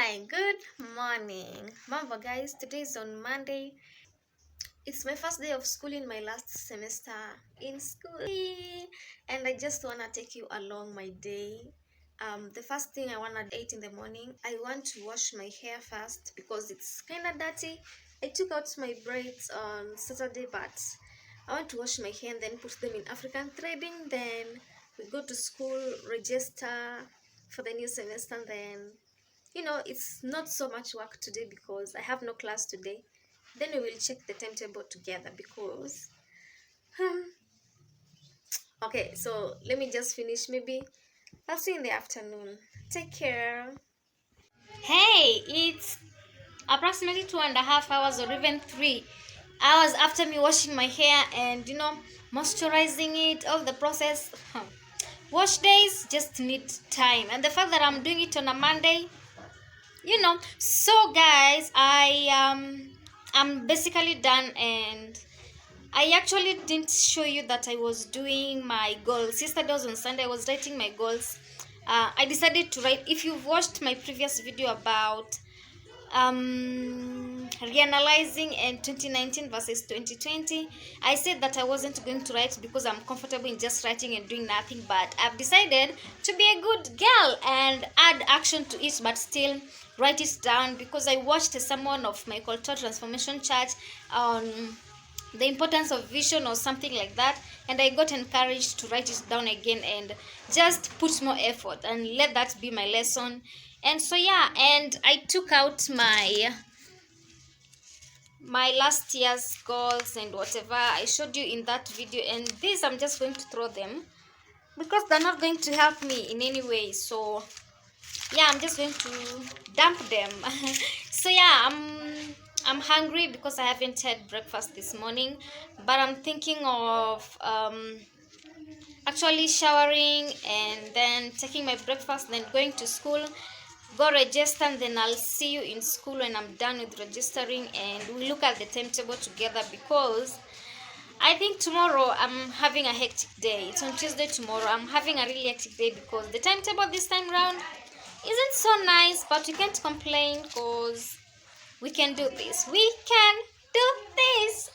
Hi, good morning. Mambo guys, today is on Monday. It's my first day of school in my last semester in school. And I just wanna take you along my day. The first thing I wanna do 8 in the morning, I want to wash my hair first because it's kinda dirty. I took out my braids on Saturday, but I want to wash my hair and then put them in African threading. Then we go to school, register for the new semester, and then it's not so much work today because I have no class today. Then we will check the timetable together because okay, so let me just finish. Maybe I'll see you in the afternoon. Take care. Hey, it's approximately 2.5 hours or even 3 hours after me washing my hair and moisturizing it, all the process. Wash days just need time, and the fact that I'm doing it on a Monday, so guys, I'm basically done, and I actually didn't show you that I was doing my goals. Yesterday was on Sunday, I was writing my goals. I decided to write. If you've watched my previous video about reanalyzing in 2019 versus 2020, I said that I wasn't going to write because I'm comfortable in just writing and doing nothing, but I've decided to be a good girl and add action to it, but still write it down, because I watched someone of my cultural transformation church on the importance of vision or something like that, and I got encouraged to write it down again and just put more effort and let that be my lesson. And so yeah, and I took out my last year's goals and whatever I showed you in that video, and this I'm just going to throw them because they're not going to help me in any way. So yeah, I'm just going to dump them. So yeah, I'm hungry because I haven't had breakfast this morning, but I'm thinking of actually showering and then taking my breakfast, then going to school, go register, and then I'll see you in school when I'm done with registering, and we look at the timetable together, because I think tomorrow I'm having a hectic day. It's on Tuesday tomorrow. I'm having a really hectic day because the timetable this time round isn't so nice, but we can't complain because we can do this. We can do this.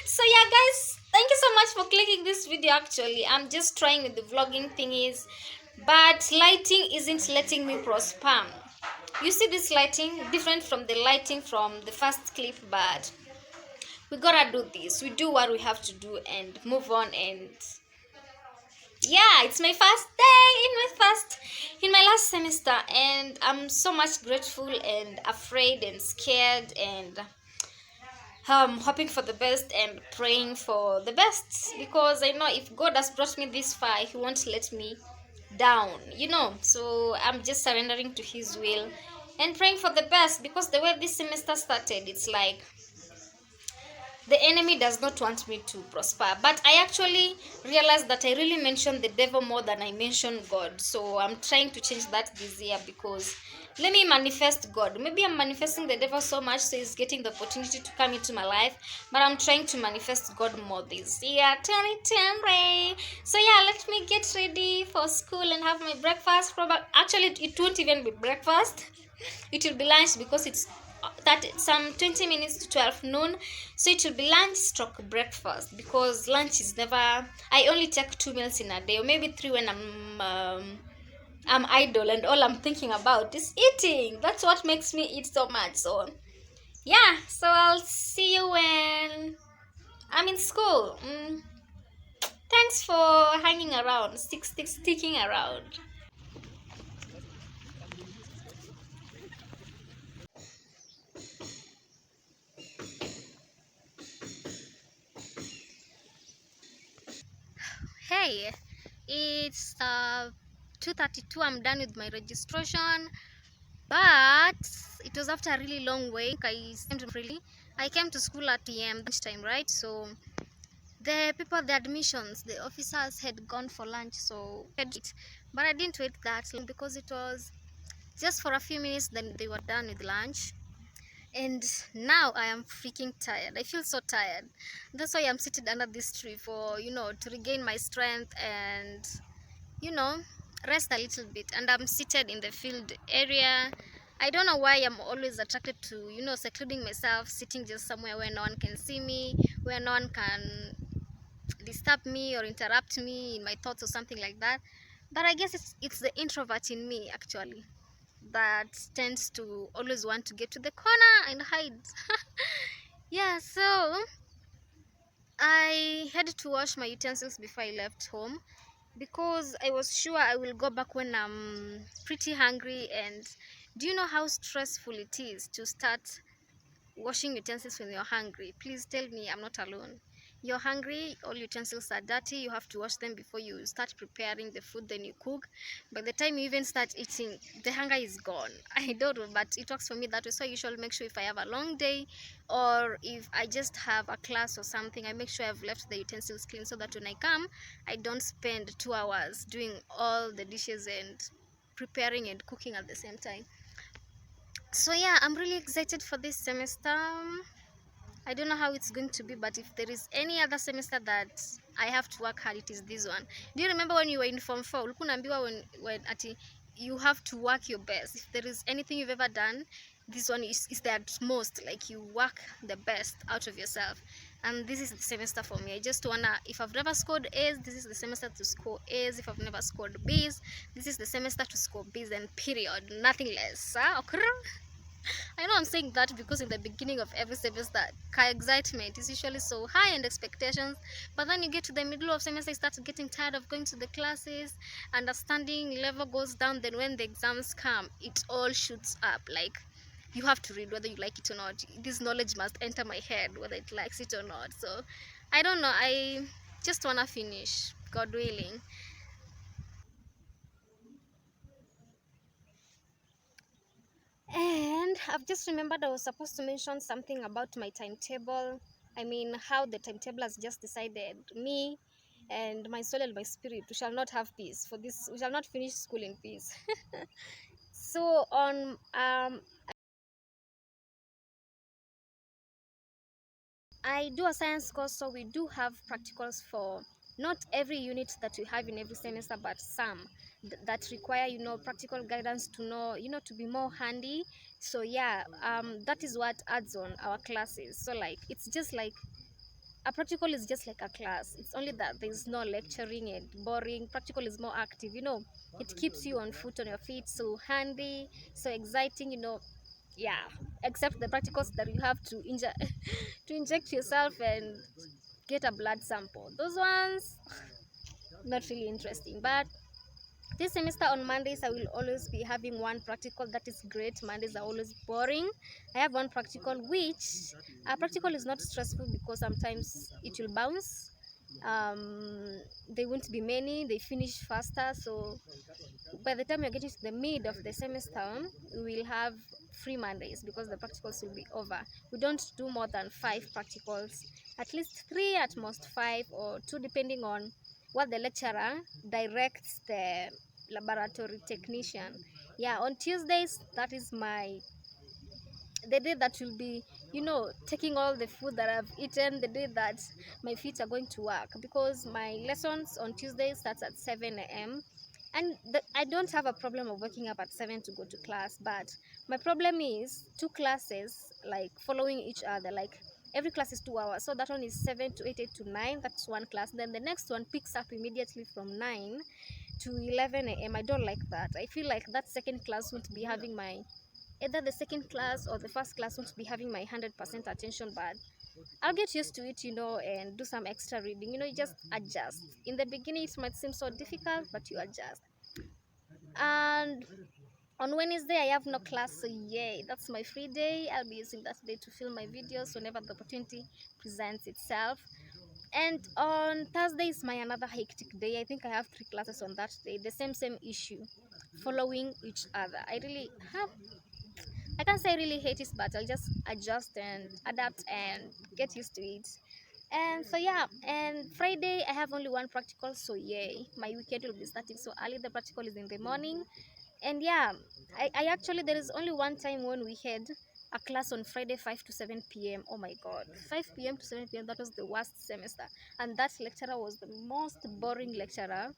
So yeah, guys, thank you so much for clicking this video. Actually, I'm just trying with the vlogging thingies, but lighting isn't letting me prosper. You see this lighting different from the lighting from the first clip, but we gotta do this. We do what we have to do and move on. And yeah, it's my first day in my last semester, and I'm so much grateful and afraid and scared, and hoping for the best and praying for the best, because I know if God has brought me this far, He won't let me down, so I'm just surrendering to His will and praying for the best, because the way this semester started, it's like the enemy does not want me to prosper. But I actually realized that I really mentioned the devil more than I mentioned God. So I'm trying to change that this year, because let me manifest God. Maybe I'm manifesting the devil so much, so he's getting the opportunity to come into my life. But I'm trying to manifest God more this year. 2020. So yeah, let me get ready for school and have my breakfast. Actually, it won't even be breakfast. It will be lunch, because it's that some 20 minutes to 12 noon, so it will be lunch stroke breakfast, because lunch is never, I only take 2 meals in a day, or maybe 3 when I'm idle and all I'm thinking about is eating. That's what makes me eat so much. So yeah, so I'll see you when I'm in school. Thanks for hanging around, sticking around. Hey, it's 2:32. I'm done with my registration, but it was after a really long wait. I came to school at PM lunchtime, right? So the people, the admissions, the officers had gone for lunch, so but I didn't wait that long because it was just for a few minutes. Then they were done with lunch, and now I am freaking tired. I feel so tired. That's why I'm seated under this tree for to regain my strength and you know rest a little bit. And I'm seated in the field area, I don't know why I'm always attracted to, secluding myself, sitting just somewhere where no one can see me, where no one can disturb me or interrupt me in my thoughts or something like that. But I guess it's the introvert in me actually that tends to always want to get to the corner and hide. Yeah, so I had to wash my utensils before I left home because I was sure I will go back when I'm pretty hungry. And do you know how stressful it is to start washing utensils when you're hungry? Please tell me I'm not alone. You're hungry, all utensils are dirty, you have to wash them before you start preparing the food, then you cook. By the time you even start eating, the hunger is gone. I don't know, but it works for me that way. So I usually make sure if I have a long day or if I just have a class or something, I make sure I've left the utensils clean so that when I come, I don't spend 2 hours doing all the dishes and preparing and cooking at the same time. So yeah, I'm really excited for this semester. I don't know how it's going to be, but if there is any other semester that I have to work hard, it is this one. Do you remember when you were in Form 4? Ulikuwa unaambiwa when ati you have to work your best. If there is anything you've ever done, this one is the most, like you work the best out of yourself. And this is the semester for me. I just wanna, if I've never scored A's, this is the semester to score A's. If I've never scored B's, this is the semester to score B's, and period, nothing less. Huh? Okay. I know I'm saying that because in the beginning of every semester, excitement is usually so high and expectations, but then you get to the middle of semester, you start getting tired of going to the classes, understanding level goes down, then when the exams come, it all shoots up. Like, you have to read whether you like it or not. This knowledge must enter my head whether it likes it or not. So, I don't know, I just want to finish, God willing. And I've just remembered I was supposed to mention something about my timetable. I mean, how the timetable has just decided me and my soul and my spirit, we shall not have peace for this. We shall not finish school in peace. So on I do a science course, so we do have practicals for not every unit that we have in every semester, but some that require, practical guidance to know, to be more handy. So yeah, that is what adds on our classes. So like, it's just like a practical is just like a class. It's only that there's no lecturing and boring. Practical is more active, it keeps you on foot, on your feet, so handy, so exciting, yeah, except the practicals that you have to to inject yourself and get a blood sample. Those ones not really interesting. But this semester on Mondays I will always be having one practical. That is great. Mondays are always boring. I have one practical, which a practical is not stressful because sometimes it will bounce. They won't be many, they finish faster. So by the time you're getting to the mid of the semester, we will have free Mondays because the practicals will be over. We don't do more than 5 practicals, at least 3, at most 5 or 2, depending on what the lecturer directs the laboratory technician. Yeah, on Tuesdays, that is the day that will be, taking all the food that I've eaten, the day that my feet are going to work, because my lessons on Tuesday starts at 7 a.m. And I don't have a problem of waking up at 7 to go to class, but my problem is 2 classes like following each other. Like, every class is 2 hours, so that one is 7 to 8, 8 to 9. That's one class. Then the next one picks up immediately from 9 to 11 a.m. I don't like that. I feel like that second class won't be having my, either the second class or the first class won't be having my 100% attention, but I'll get used to it, and do some extra reading. You just adjust. In the beginning, it might seem so difficult, but you adjust. And on Wednesday, I have no class, so yay, that's my free day. I'll be using that day to film my videos whenever the opportunity presents itself. And on Thursday is my another hectic day. I think I have 3 classes on that day, the same issue, following each other. I can't say I really hate it, but I'll just adjust and adapt and get used to it. And so yeah, and Friday I have only one practical, so yay, my weekend will be starting so early. The practical is in the morning. And yeah, I actually, there is only one time when we had a class on Friday, 5 to 7 p.m. Oh my god, 5 p.m. to 7 p.m. That was the worst semester, and that lecturer was the most boring lecturer.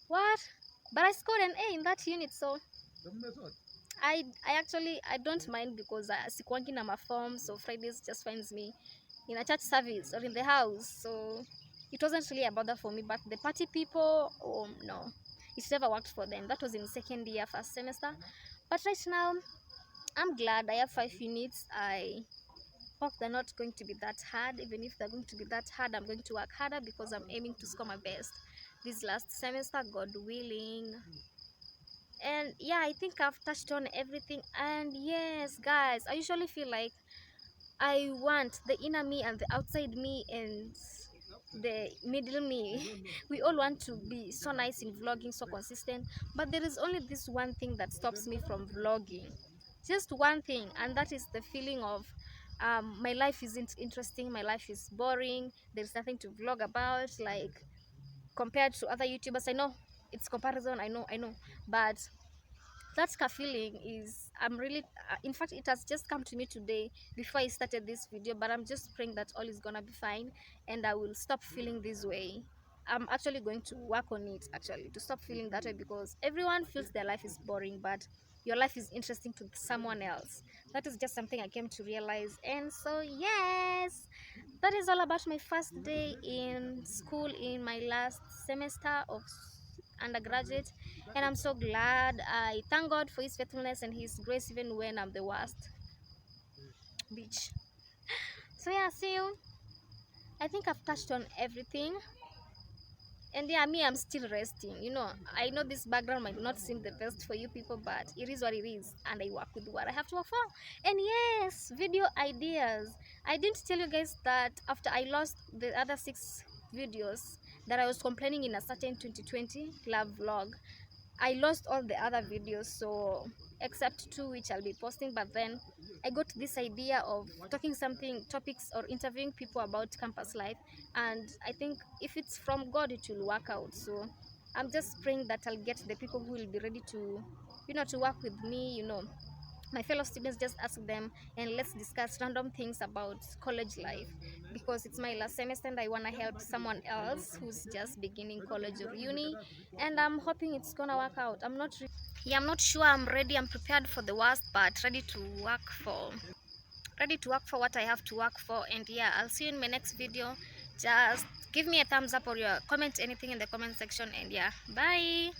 What? But I scored an A in that unit, so I don't mind because sikuangi na maform, so Fridays just finds me in a church service or in the house, so it wasn't really a bother for me. But the party people, oh no, it never worked for them. That was in second year, first semester. But right now, I'm glad I have 5 units. I hope they're not going to be that hard. Even if they're going to be that hard, I'm going to work harder because I'm aiming to score my best this last semester, God willing. And yeah, I think I've touched on everything. And yes, guys, I usually feel like I want the inner me and the outside me and the middle me. We all want to be so nice in vlogging, so consistent, but there is only this one thing that stops me from vlogging. Just one thing, and that is the feeling of my life isn't interesting, my life is boring, there's nothing to vlog about, like compared to other YouTubers. I know it's comparison, I know, but that ska feeling is, I'm really in fact, it has just come to me today before I started this video, but I'm just praying that all is gonna be fine and I will stop feeling this way. I'm actually going to work on it, actually, to stop feeling that way, because everyone feels their life is boring, but your life is interesting to someone else. That is just something I came to realize. And so yes, that is all about my first day in school in my last semester of undergraduate. And I'm so glad. I thank God for his faithfulness and his grace even when I'm the worst bitch. So yeah, see you. I think I've touched on everything. And yeah, me, I'm still resting. You know, I know this background might not seem the best for you people, but it is what it is, and I work with what I have to work for. And yes, video ideas. I didn't tell you guys that after I lost the other 6 videos that I was complaining in a certain 2020 love vlog, I lost all the other videos, so except 2 which I'll be posting. But then I got this idea of talking something topics or interviewing people about campus life, and I think if it's from God, it will work out. So I'm just praying that I'll get the people who will be ready to, you know, to work with me, you know, my fellow students. Just ask them and let's discuss random things about college life, because it's my last semester and I want to help someone else who's just beginning college or uni, and I'm hoping it's gonna work out. I'm not sure I'm ready, I'm prepared for the worst, but ready to work for what I have to work for. And yeah, I'll see you in my next video. Just give me a thumbs up or your comment anything in the comment section. And yeah, bye.